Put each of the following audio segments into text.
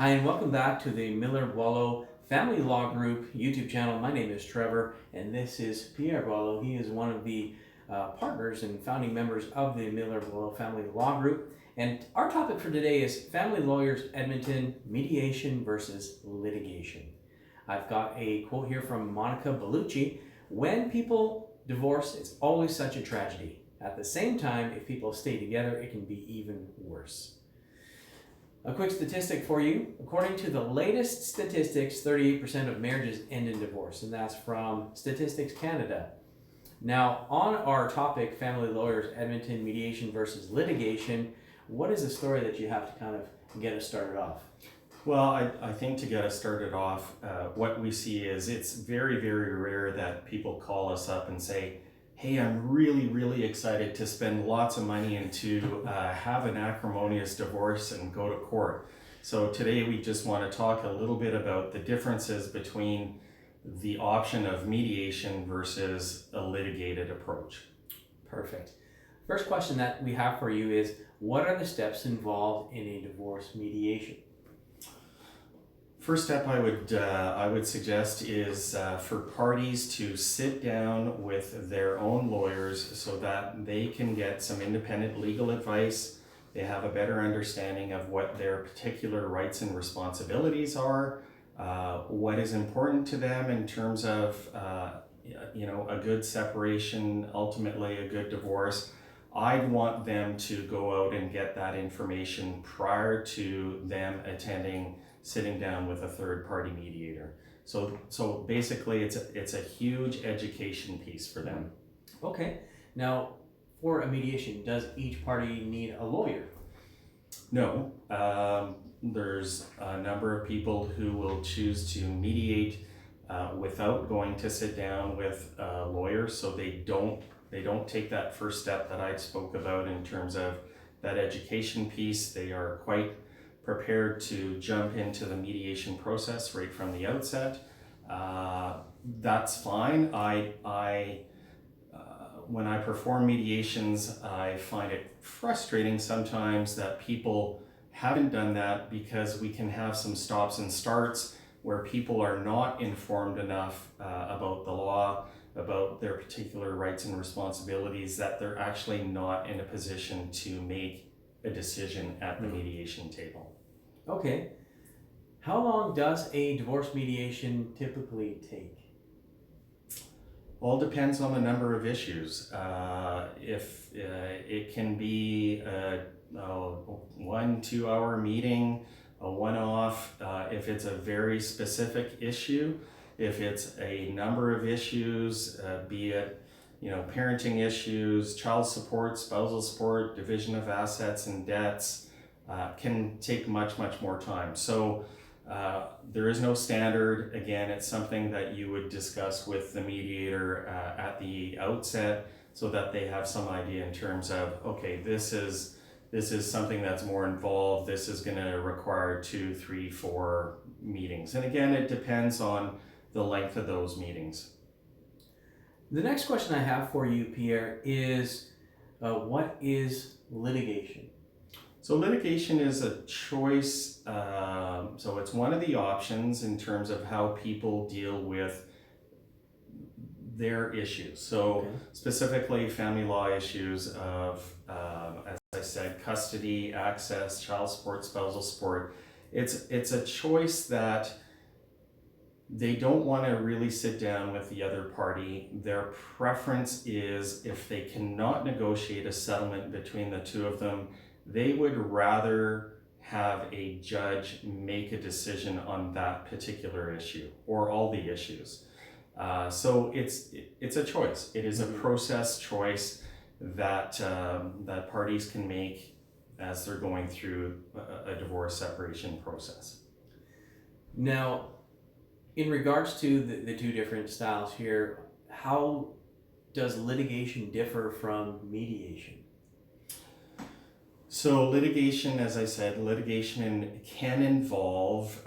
Hi, and welcome back to the Boileau Family Law Group YouTube channel. My name is Trevor, and this is Pierre Boileau. He is one of the partners and founding members of the Boileau Family Law Group. And our topic for today is Family Lawyers Edmonton, Mediation versus Litigation. I've got a quote here from Monica Bellucci. When people divorce, it's always such a tragedy. At the same time, if people stay together, it can be even worse. A quick statistic for you. According to the latest statistics, 38% of marriages end in divorce, and that's from Statistics Canada. Now, on our topic, Family Lawyers, Edmonton, Mediation versus Litigation, what is the story that you have to kind of get us started off? Well, I think to get us started off, what we see is it's very, very rare that people call us up and say, hey, I'm really excited to spend lots of money and to have an acrimonious divorce and go to court. So today we just want to talk a little bit about the differences between the option of mediation versus a litigated approach. Perfect. First question that we have for you is, what are the steps involved in a divorce mediation? First step I would suggest is for parties to sit down with their own lawyers so that they can get some independent legal advice. They have a better understanding of what their particular rights and responsibilities are, what is important to them in terms of a good separation, ultimately a good divorce. I'd want them to go out and get that information prior to them sitting down with a third-party mediator. So basically, it's a huge education piece for them. Okay. Now, for a mediation, does each party need a lawyer? No. There's a number of people who will choose to mediate without going to sit down with a lawyer, so they don't take that first step that I spoke about in terms of that education piece. They are quite prepared to jump into the mediation process right from the outset. That's fine. When I perform mediations, I find it frustrating sometimes that people haven't done that, because we can have some stops and starts where people are not informed enough about the law, about their particular rights and responsibilities, that they're actually not in a position to make a decision at the mediation table. Okay. How long does a divorce mediation typically take? All depends on the number of issues. If it can be a 1-2 hour meeting, a one-off, if it's a very specific issue. If it's a number of issues, be it parenting issues, child support, spousal support, division of assets and debts, can take much more time. So there is no standard. Again, it's something that you would discuss with the mediator at the outset, so that they have some idea in terms of, okay, this is something that's more involved. This is going to require 2, 3, 4 meetings. And again, it depends on the length of those meetings. The next question I have for you, Pierre, is what is litigation? So litigation is a choice. So it's one of the options in terms of how people deal with their issues. So specifically family law issues of, as I said, custody, access, child support, spousal support. It's a choice that they don't want to really sit down with the other party. Their preference is, if they cannot negotiate a settlement between the two of them, they would rather have a judge make a decision on that particular issue or all the issues. So it's a choice. It is a process choice that that parties can make as they're going through a divorce separation process. Now, in regards to the two different styles here, how does litigation differ from mediation? So litigation, as I said, can involve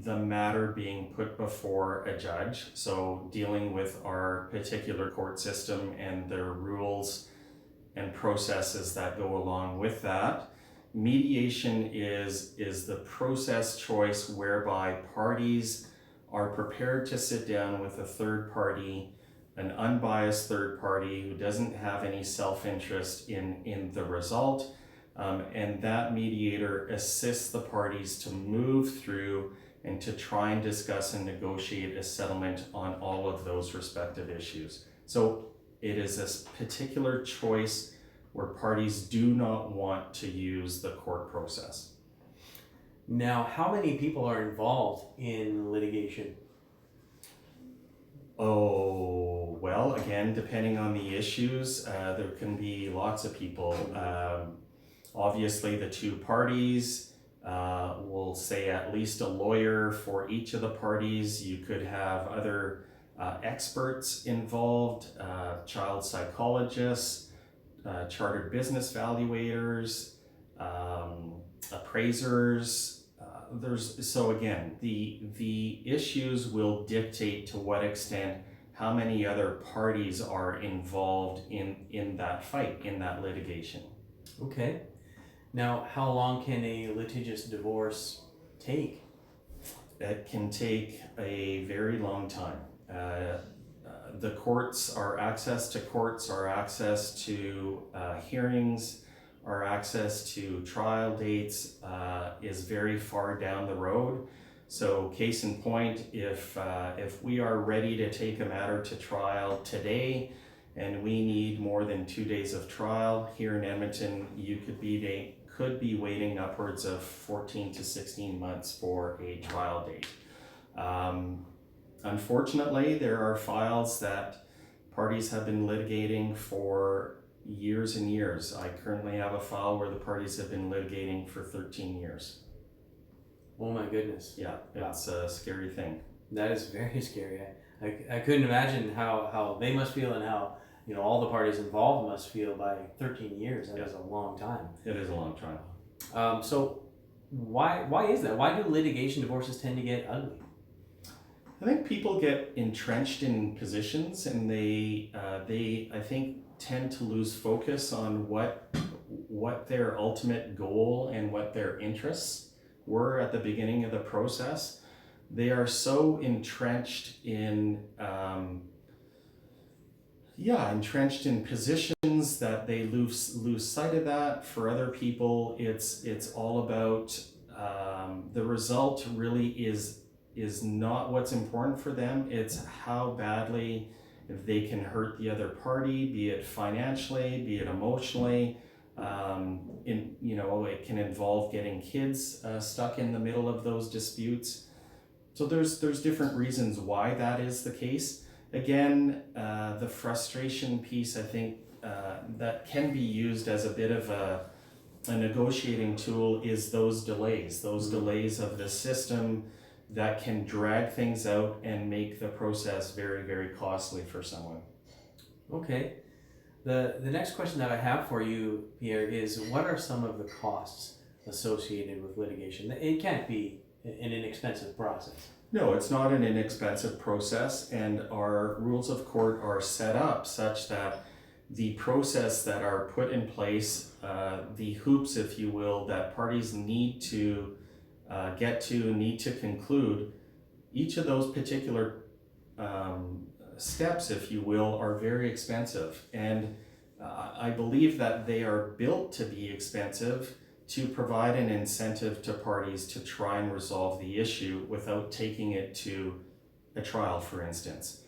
the matter being put before a judge. So dealing with our particular court system and the rules and processes that go along with that. mediation is the process choice whereby parties are prepared to sit down with a third party, an unbiased third party who doesn't have any self-interest in the result, and that mediator assists the parties to move through and to try and discuss and negotiate a settlement on all of those respective issues. So it is this particular choice where parties do not want to use the court process. Now, how many people are involved in litigation? Oh, well, again, depending on the issues, there can be lots of people. Obviously, the two parties, we'll say at least a lawyer for each of the parties. You could have other experts involved, child psychologists, chartered business valuators, appraisers. So again, the issues will dictate to what extent how many other parties are involved in that fight, in that litigation. Okay. Now, how long can a litigious divorce take? It can take a very long time. The courts, our access to courts, our access to hearings, our access to trial dates is very far down the road. So case in point, if we are ready to take a matter to trial today and we need more than 2 days of trial here in Edmonton, you could be waiting upwards of 14 to 16 months for a trial date. Unfortunately, there are files that parties have been litigating for years and years. I currently have a file where the parties have been litigating for 13 years. Oh my goodness. Yeah, it's a scary thing. That is very scary. I couldn't imagine how they must feel and how all the parties involved must feel by 13 years. That is a long time. It is a long time. So why is that? Why do litigation divorces tend to get ugly? I think people get entrenched in positions and they I think tend to lose focus on what their ultimate goal and what their interests were at the beginning of the process. They are so entrenched in positions that they lose sight of that. For other people, it's all about the result really is not what's important for them. It's how badly they can hurt the other party, be it financially, be it emotionally. It can involve getting kids stuck in the middle of those disputes. So there's different reasons why that is the case. Again, the frustration piece, I think, that can be used as a bit of a negotiating tool is those delays of the system that can drag things out and make the process very, very costly for someone. Okay. The next question that I have for you, Pierre, is what are some of the costs associated with litigation? It can't be an inexpensive process. No, it's not an inexpensive process, and our rules of court are set up such that the process that are put in place, the hoops, if you will, that parties need to need to conclude, each of those particular steps, if you will, are very expensive. And I believe that they are built to be expensive to provide an incentive to parties to try and resolve the issue without taking it to a trial, for instance.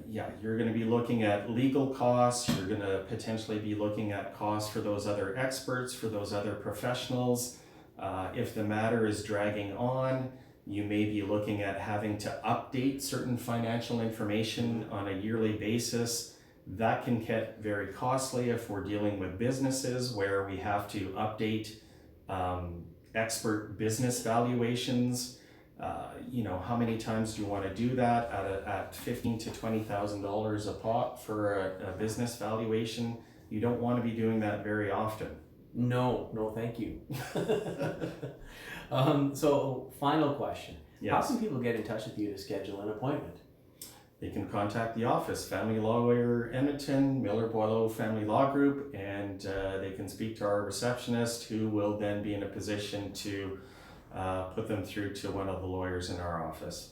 You're going to be looking at legal costs. You're going to potentially be looking at costs for those other experts, for those other professionals. If the matter is dragging on, you may be looking at having to update certain financial information on a yearly basis. That can get very costly if we're dealing with businesses where we have to update expert business valuations. How many times do you want to do that at $15,000 to $20,000 a pop for a business valuation? You don't want to be doing that very often. No, thank you. So final question. Yes. How can people get in touch with you to schedule an appointment? they can contact the office, Family Lawyer Edmonton, Miller Boileau Family Law Group, and they can speak to our receptionist, who will then be in a position to put them through to one of the lawyers in our office.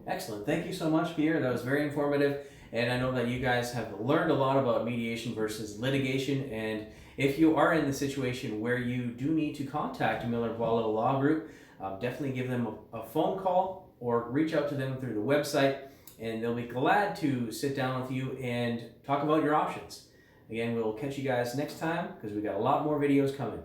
Excellent. Thank you so much, Pierre. That was very informative. And I know that you guys have learned a lot about mediation versus litigation. And if you are in the situation where you do need to contact Miller Boileau Law Group, definitely give them a phone call or reach out to them through the website, and they'll be glad to sit down with you and talk about your options. Again, we'll catch you guys next time because we got a lot more videos coming.